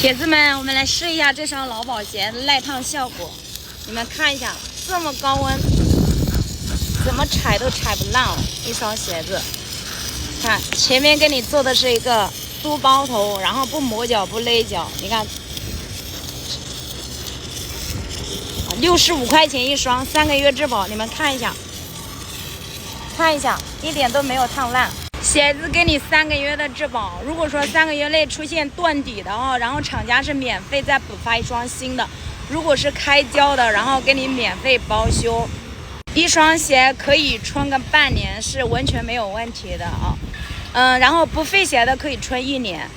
铁子们，我们来试一下这双劳保鞋的耐烫效果。你们看一下，这么高温，怎么踩都踩不烂一双鞋子。看前面给你做的是一个猪包头，然后不磨脚不勒脚。你看，65块钱一双，3个月质保。你们看一下，看一下，一点都没有烫烂。鞋子给你3个月的质保，如果说3个月内出现断底的然后厂家是免费再补发一双新的。如果是开胶的，然后给你免费包修。一双鞋可以穿个半年是完全没有问题的然后不费鞋的可以穿1年。